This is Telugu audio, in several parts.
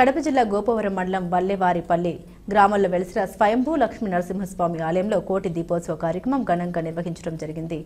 కడప జిల్లా గోపవరం మండలం వల్లెవారిపల్లి గ్రామంలో వెలిసిన స్వయంభూ లక్ష్మీ నరసింహస్వామి ఆలయంలో కోటి దీపోత్సవ కార్యక్రమం ఘనంగా నిర్వహించడం జరిగింది।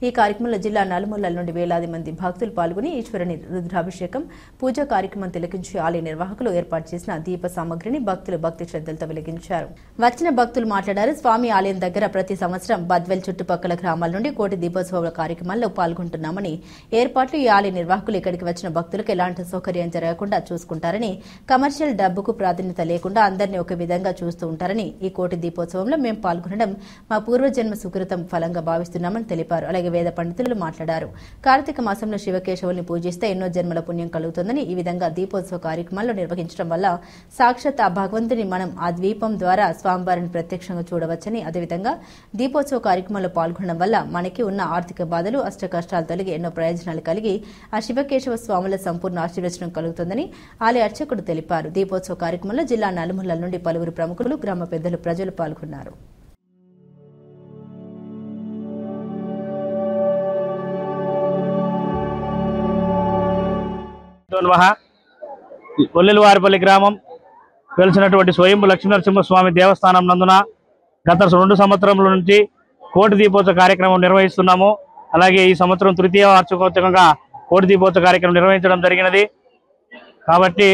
ఈ కార్యక్రమంలో జిల్లా నలుమూలల నుండి వేలాది మంది భక్తులు పాల్గొని ఈశ్వరుని రుద్రాభిషేకం పూజా కార్యక్రమం తిలకించి ఆలయ నిర్వాహకులు ఏర్పాటు చేసిన దీప సామగ్రిని భక్తులు భక్తి శ్రద్ధలతో వెలిగించారు। వచ్చిన భక్తులు మాట్లాడారు। స్వామి ఆలయం దగ్గర ప్రతి సంవత్సరం బద్వెల్ చుట్టుపక్కల గ్రామాల నుండి కోటి దీపోత్సవ కార్యక్రమాల్లో పాల్గొంటున్నామని, ఏర్పాట్లు ఈ ఆలయ నిర్వాహకులు ఇక్కడికి వచ్చిన భక్తులకు ఎలాంటి సౌకర్యం జరగకుండా చూసుకుంటారని, కమర్షియల్ డబ్బుకు ప్రాధాన్యత లేకుండా అందరినీ ఒక విధంగా చూస్తూ ఉంటారని, ఈ కోటి దీపోత్సవంలో మేము పాల్గొనడం మా పూర్వజన్మ సుకృతం ఫలంగా భావిస్తున్నామని తెలిపారు। అలాగే వేద పండితులు మాట్లాడారు। కార్తీక మాసంలో శివకేశవుల్ని పూజిస్తే ఎన్నో జన్మల పుణ్యం కలుగుతుందని, ఈ విధంగా దీపోత్సవ కార్యక్రమాల్లో నిర్వహించడం వల్ల సాక్షాత్ ఆ భగవంతుని మనం ఆ ద్వీపం ద్వారా స్వామివారిని ప్రత్యక్షంగా చూడవచ్చని, అదేవిధంగా దీపోత్సవ కార్యక్రమంలో పాల్గొనడం వల్ల మనకి ఉన్న ఆర్థిక బాధలు అష్ట కష్టాలు తొలగి ఎన్నో ప్రయోజనాలు కలిగి ఆ శివకేశవ స్వాముల సంపూర్ణ ఆశీర్వచనం కలుగుతుందని ఆలయ అర్చకుడు తెలిపారు। దీపోత్సవ కార్యక్రమంలో జిల్లా నలుమూలల నుండి పలువురు ప్రముఖులు, గ్రామ పెద్దలు, ప్రజలు పాల్గొన్నారు। వల్లెవారిపల్లి గ్రామం వెలిసినటువంటి స్వయంభూ లక్ష్మీనరసింహస్వామి దేవస్థానం నందున గత 2 సంవత్సరముల నుంచి కోటి దీపోత్సవ కార్యక్రమం నిర్వహిస్తున్నాము। అలాగే ఈ సంవత్సరం తృతీయ వార్షికోత్సవంగా కోటి దీపోత్సవ కార్యక్రమం నిర్వహించడం జరిగినది। కాబట్టి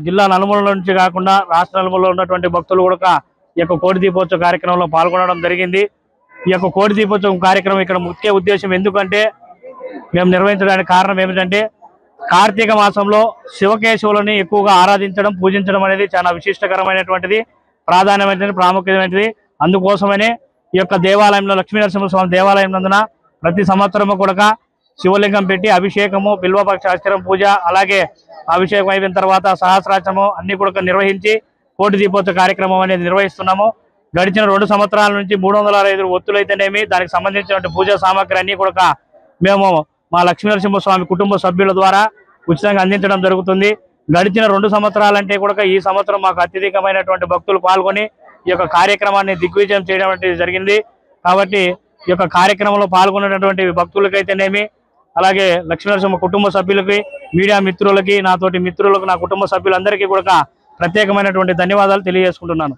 జిల్లా నలుమూలల నుంచి కాకుండా రాష్ట్ర నలుమూలలో ఉన్నటువంటి భక్తులు కూడా ఈ యొక్క కోటి దీపోత్సవ కార్యక్రమంలో పాల్గొనడం జరిగింది। ఈ యొక్క కోటి దీపోత్సవం కార్యక్రమం ఇక్కడ ముఖ్య ఉద్దేశం ఎందుకంటే మేము నిర్వహించడానికి కారణం ఏమిటంటే, కార్తీక మాసంలో శివకేశవులని ఎక్కువగా ఆరాధించడం, పూజించడం అనేది చాలా విశిష్టకరమైనటువంటిది, ప్రాధాన్యమైనటువంటి, ప్రాముఖ్యమైనది। అందుకోసమనే ఈ యొక్క దేవాలయంలో లక్ష్మీనరసింహస్వామి దేవాలయం నందున ప్రతి సంవత్సరము కూడా శివలింగం పెట్టి అభిషేకము, బిల్వపక్ష అక్షరం పూజ, అలాగే అభిషేకం అయిన తర్వాత సహస్రాచము అన్ని కూడా నిర్వహించి కోటి దీపోత్సవ కార్యక్రమం అనేది నిర్వహిస్తున్నాము। గడిచిన 2 సంవత్సరాల నుంచి 365 ఒత్తులు అయితేనేమి, దానికి సంబంధించిన పూజా సామాగ్రి అన్ని కూడా మేము మా లక్ష్మీనరసింహస్వామి కుటుంబ సభ్యుల ద్వారా ఉచితంగా అందించడం జరుగుతుంది। గడిచిన 2 సంవత్సరాలంటే కూడా ఈ సంవత్సరం మాకు అత్యధికమైనటువంటి భక్తులు పాల్గొని ఈ యొక్క కార్యక్రమాన్ని దిగ్విజయం చేయడం జరిగింది। కాబట్టి ఈ యొక్క కార్యక్రమంలో పాల్గొన్నటువంటి భక్తులకైతేనేమి, అలాగే లక్ష్మీనరసింహ కుటుంబ సభ్యులకి, మీడియా మిత్రులకి, నాతోటి మిత్రులకు, నా కుటుంబ సభ్యులందరికీ కూడా ప్రత్యేకమైనటువంటి ధన్యవాదాలు తెలియజేసుకుంటున్నాను।